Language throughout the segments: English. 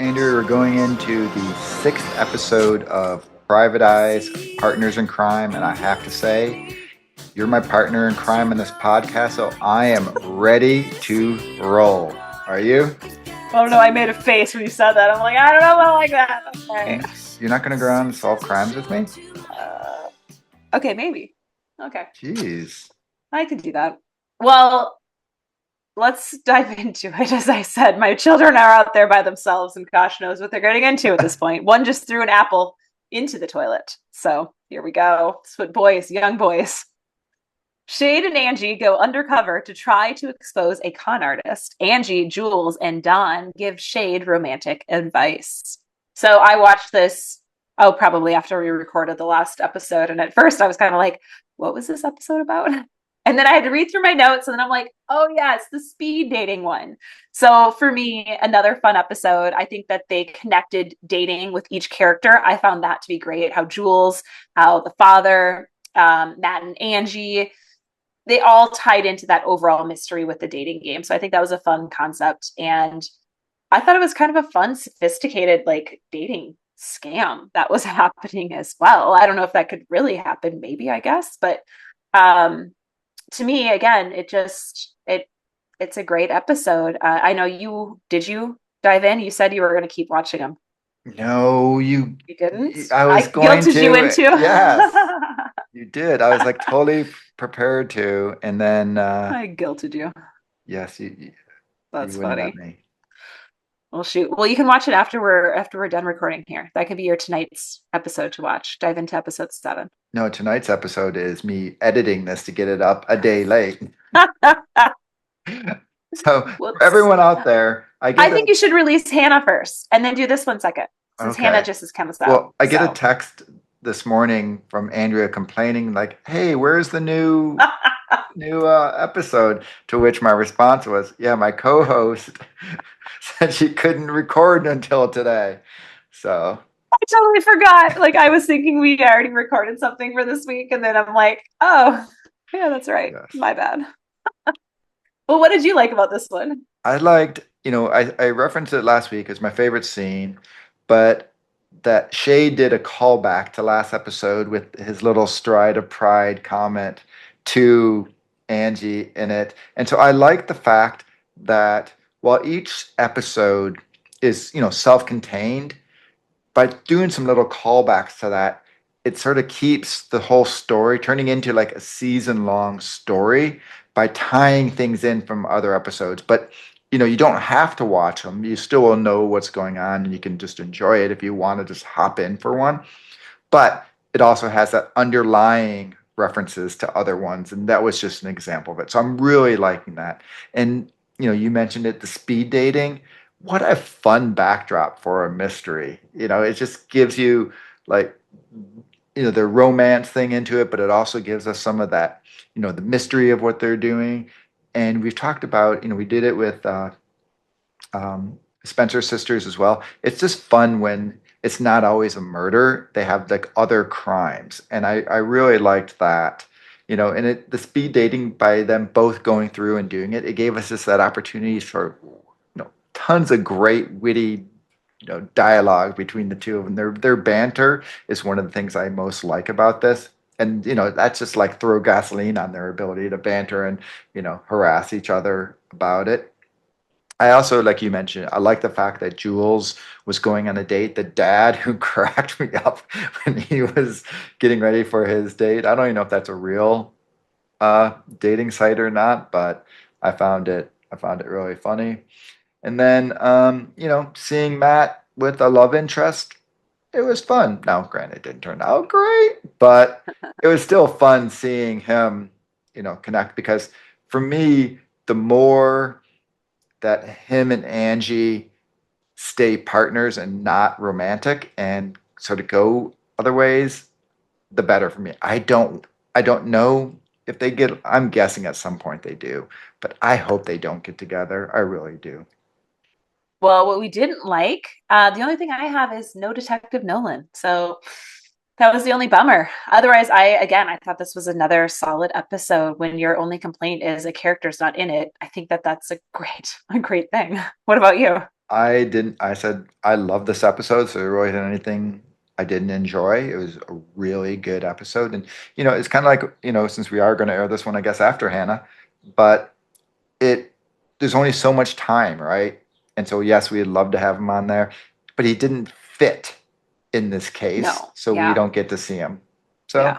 Andrew, we're going into the sixth episode of Private Eyes, Partners in Crime, and I have to say, you're my partner in crime in this podcast, so I am ready to roll. Are you? Oh no, I made a face when you said that. I'm like, I don't know about like that. You're Okay. not, you're not going to go around and solve crimes with me? Uh, okay, maybe. Okay, Jeez. I can do that. Well, let's dive into it. As I said, my children are out there by themselves, and gosh knows what they're getting into at this point. One just threw an apple into the toilet. So here we go. It's what young boys. Shade and Angie go undercover to try to expose a con artist. Angie, Jules, and Don give Shade romantic advice. So I watched this, probably after we recorded the last episode. And at first I was kind of like, what was this episode about? And then I had to read through my notes, and then I'm like, oh, yeah, it's the speed dating one. So for me, another fun episode. I think that they connected dating with each character. I found that to be great. How Jules, how the father, Matt and Angie, they all tied into that overall mystery with the dating game. So I think that was a fun concept. And I thought it was kind of a fun, sophisticated, like dating scam that was happening as well. I don't know if that could really happen, maybe, I guess. But to me, again, it's a great episode. I know did you dive in? You said you were going to keep watching them. No, You didn't? I was I going guilted you to. into. Yes, you did. I was like totally prepared to. And then, I guilted you. yes, you That's wouldn't let funny. me. Well, shoot. Well, you can watch it after we're done recording here. That could be your tonight's episode to watch. Dive into episode 7. No, tonight's episode is me editing this to get it up a day late. So for Whoops. everyone out there, I I get think a you should release Hannah first, and then do this one second, since Hannah okay. just has comes out. Well, I get a So, text this morning from Andrea complaining like, "Hey, where's the new episode?" To which my response was, "Yeah, my co-host said she couldn't record until today." So, I totally forgot. Like I was thinking we already recorded something for this week, and then I'm like, oh, yeah, that's right. yes. My bad. Well, what did you like about this one? I liked, I referenced it last week as my favorite scene, but that Shay did a callback to last episode with his little stride of pride comment to Angie in it. And so I like the fact that while each episode is, self-contained, by doing some little callbacks to that, it sort of keeps the whole story turning into like a season long story by tying things in from other episodes. But you don't have to watch them. You still will know what's going on and you can just enjoy it if you want to just hop in for one. But it also has that underlying references to other ones. And that was just an example of it. So I'm really liking that. And you mentioned it, the speed dating. What a fun backdrop for a mystery. It just gives you like the romance thing into it, but it also gives us some of that, the mystery of what they're doing. And we've talked about, we did it with Spencer sisters as well. It's just fun when it's not always a murder. They have like other crimes. And I really liked that. And the speed dating by them both going through and doing it, it gave us just that opportunity for, tons of great witty dialogue between the two of them. Their banter is one of the things I most like about this. And that's just like throw gasoline on their ability to banter and harass each other about it. I also, like you mentioned, I like the fact that Jules was going on a date. The dad who cracked me up when he was getting ready for his date. I don't even know if that's a real dating site or not, but I found it really funny. And then, seeing Matt with a love interest, it was fun. Now, granted, it didn't turn out great, but it was still fun seeing him, connect because for me, the more that him and Angie stay partners and not romantic and sort of go other ways, the better for me. I don't know if they get, I'm guessing at some point they do, but I hope they don't get together. I really do. Well, what we didn't like, the only thing I have is no Detective Nolan. So that was the only bummer. Otherwise, I thought this was another solid episode. When your only complaint is a character's not in it, I think that that's a great thing. What about you? I didn't. I said I love this episode, so there really isn't anything I didn't enjoy. It was a really good episode, and it's kind of like since we are going to air this one, I guess after Hannah, but it there's only so much time, right? And so yes, we'd love to have him on there, but he didn't fit in this case, No. so we Yeah. don't get to see him. So Yeah.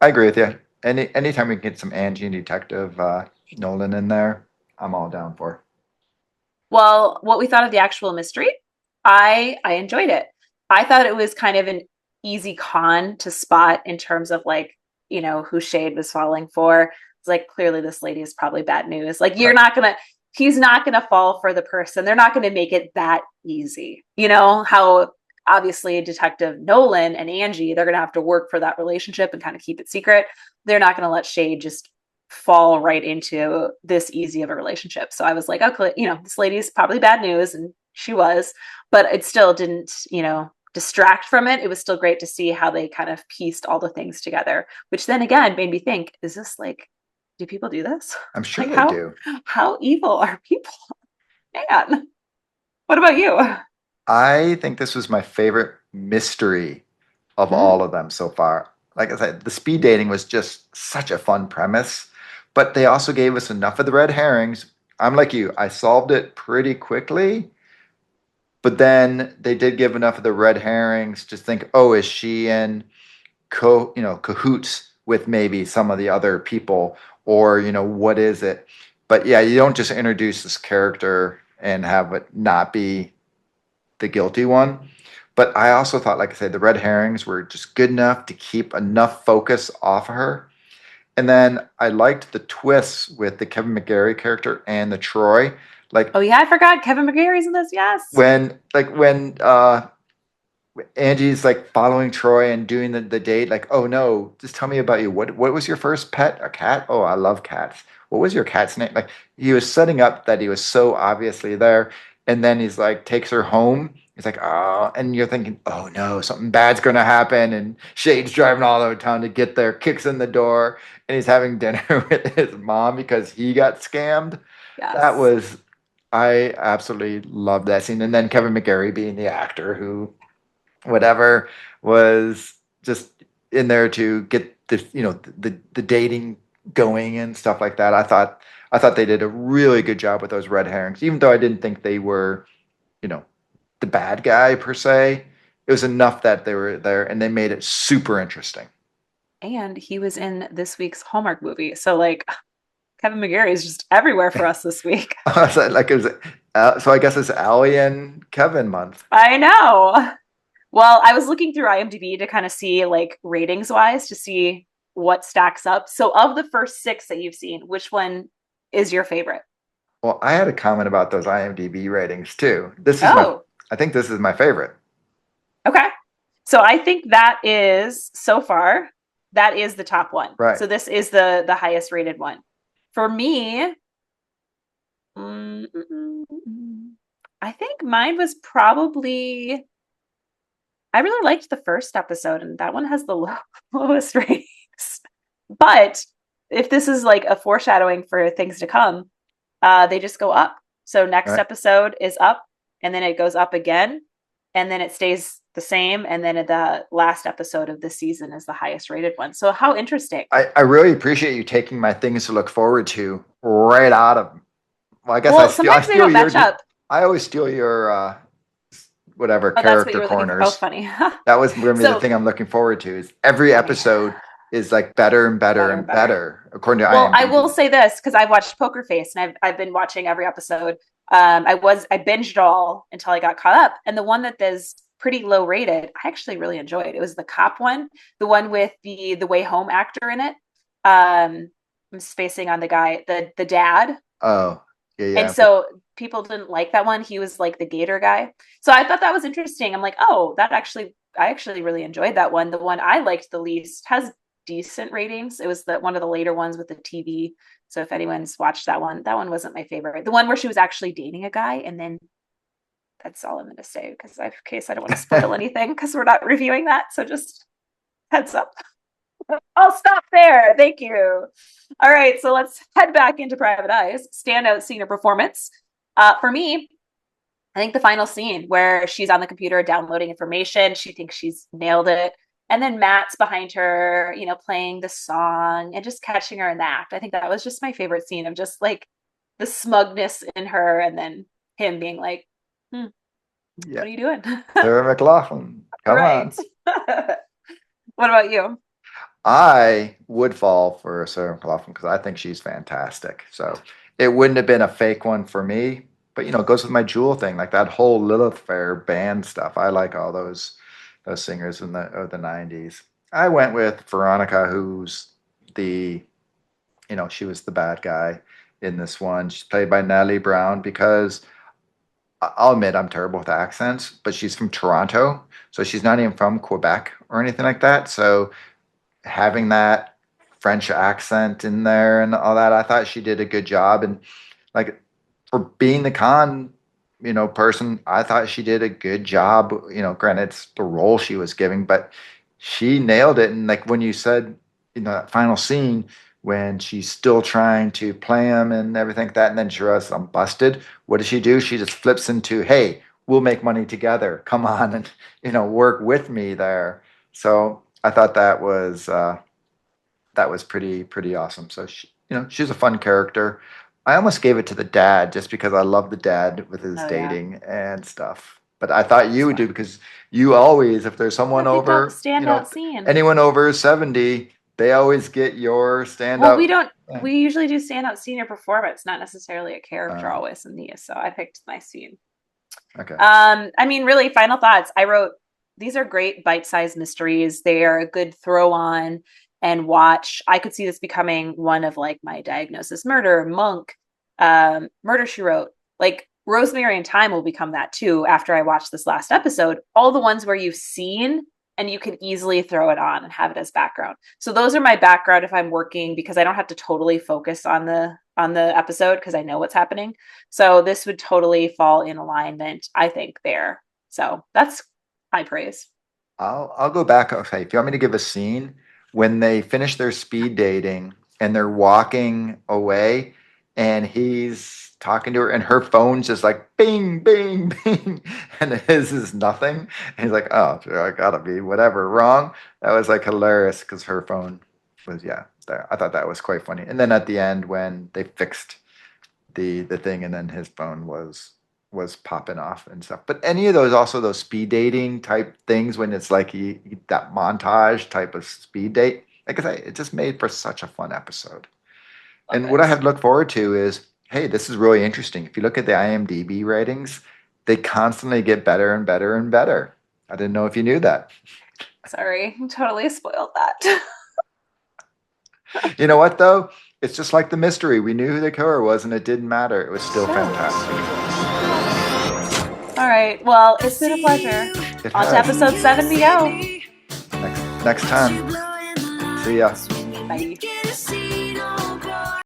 I agree with you. Anytime we can get some Angie and Detective Nolan in there, I'm all down for. Well, what we thought of the actual mystery, I enjoyed it. I thought it was kind of an easy con to spot in terms of like, who Shade was falling for. It's like clearly this lady is probably bad news. Like Right. he's not gonna fall for the person. They're not gonna make it that easy. You know, how obviously Detective Nolan and Angie, they're gonna have to work for that relationship and kind of keep it secret. They're not gonna let Shade just fall right into this easy of a relationship. So I was like, okay, this lady's probably bad news, and she was, but it still didn't, distract from it. It was still great to see how they kind of pieced all the things together, which then again made me think, is this like, do people do this? I'm sure Like they do. how evil are people? Man, what about you? I think this was my favorite mystery of all Mm. of them so far. Like I said, the speed dating was just such a fun premise, but they also gave us enough of the red herrings. I'm like you, I solved it pretty quickly, but then they did give enough of the red herrings to think, oh, is she in cahoots with maybe some of the other people, or what is it? But yeah, you don't just introduce this character and have it not be the guilty one. But I also thought, like I said, the red herrings were just good enough to keep enough focus off of her. And then I liked the twists with the Kevin McGarry character and the Troy. Like Oh yeah, I forgot Kevin McGarry's in this. Yes. when Angie's like following Troy and doing the date, like, oh no, just tell me about you. What was your first pet? A cat? Oh, I love cats. What was your cat's name? Like he was setting up that he was so obviously there, and then he's like takes her home. He's like, oh, and you're thinking, oh no, something bad's gonna happen, and Shade's driving all over town to get there, kicks in the door, and he's having dinner with his mom because he got scammed. That Yes. was I absolutely loved that scene. And then Kevin McGarry being the actor who whatever was just in there to get the dating going and stuff like that. I thought they did a really good job with those red herrings, even though I didn't think they were you know the bad guy per se. It was enough that they were there and they made it super interesting. And he was in this week's Hallmark movie. So like Kevin McGarry is just everywhere for us this week. So, like it was, so I guess it's Allie and Kevin month. I know. Well, I was looking through IMDb to kind of see like ratings wise to see what stacks up. So of the first six that you've seen, which one is your favorite? Well, I had a comment about those IMDb ratings too. This is my Oh, I think this is my favorite. okay. So I think that is so far, that is the top one. Right. So this is the highest rated one. For me, mm, mm, mm, mm, I think mine was probably I really liked the first episode, and that one has the lowest ratings. But if this is like a foreshadowing for things to come, they just go up. So next Right. episode is up, and then it goes up again, and then it stays the same, and then the last episode of the season is the highest rated one. So how interesting! I really appreciate you taking my things to look forward to right out of. Well, I guess Well, I sometimes they steal don't your. match up. I always steal your whatever Oh, that's what you character were looking for. Oh, corners. funny. That was going to be the So thing I'm looking forward to. Is every oh, yeah, episode is like better and better better and and better. better according to Well, I will IMDb. say this because I've watched Poker Face and I've been watching every episode. I binged it all until I got caught up, and the one that is pretty low rated, I actually really enjoyed. It was the cop one, the one with the Way Home actor in it. I'm spacing on the guy, the dad, Oh, yeah, and yeah. so people didn't like that one. He was like the Gator guy, so I thought that was interesting. I'm like, oh, I actually really enjoyed that one. The one I liked the least has decent ratings. It was one of the later ones with the TV. So if anyone's watched that one wasn't my favorite. The one where she was actually dating a guy, and then that's all I'm going to say because in case I don't want to spoil anything because we're not reviewing that. So just heads up. I'll stop there. Thank you. All right, so let's head back into Private Eyes. Standout senior performance. For me, I think the final scene where she's on the computer downloading information, she thinks she's nailed it. And then Matt's behind her, playing the song and just catching her in the act. I think that was just my favorite scene of just like the smugness in her and then him being like, Yeah. what are you doing? Sarah McLachlan, come Right. on. What about you? I would fall for Sarah McLachlan because I think she's fantastic. So it wouldn't have been a fake one for me, but it goes with my Jewel thing, like that whole Lilith Fair band stuff. I like all those singers in the '90s. I went with Veronica, who's the she was the bad guy in this one. She's played by Natalie Brown because I'll admit I'm terrible with accents, but she's from Toronto, so she's not even from Quebec or anything like that. So having that French accent in there and all that, I thought she did a good job. And like for being the person, I thought she did a good job. Granted, it's the role she was giving, but she nailed it. And like when you said, that final scene when she's still trying to play him and everything like that, and then she realizes I'm busted. What does she do? She just flips into, "Hey, we'll make money together. Come on and work with me there." So I thought that was pretty awesome. So she's a fun character. I almost gave it to the dad just because I love the dad with his Oh yeah. dating and stuff. But I thought you It's would do fun. because you always, if there's someone Yeah, picked out the over, standout scene. anyone over 70, they always get your Well, we standout don't thing. we usually do standout senior performance, not necessarily a character Uh, always in these. So I picked my scene. okay. I mean, really, final thoughts. I wrote these are great bite-sized mysteries. They are a good throw on and watch. I could see this becoming one of like my diagnosis murder, Monk, Murder She Wrote. Like Rosemary and Thyme will become that too after I watch this last episode. All the ones where you've seen and you can easily throw it on and have it as background. So those are my background if I'm working because I don't have to totally focus on the episode because I know what's happening. So this would totally fall in alignment, I think, there. So that's high praise. I'll go back. Okay, if you want me to give a scene when they finish their speed dating and they're walking away, and he's talking to her, and her phone's just like bing, bing, bing, and his is nothing. And he's like, "Oh, I gotta be whatever wrong." That was like hilarious because her phone was there. I thought that was quite funny. And then at the end when they fixed the thing, and then his phone was popping off and stuff. But any of those, also those speed dating type things, when it's like that montage type of speed date, like I say, it just made for such a fun episode. Love And what I it. have to look forward to is, hey, this is really interesting. If you look at the IMDb ratings, they constantly get better and better and better. I didn't know if you knew that. Sorry, totally spoiled that. You know what though? It's just like the mystery. We knew who the killer was, and it didn't matter. It was still fantastic. All right. Well, it's been a pleasure. It On to has. episode 7 we go. Next time. See ya. Bye.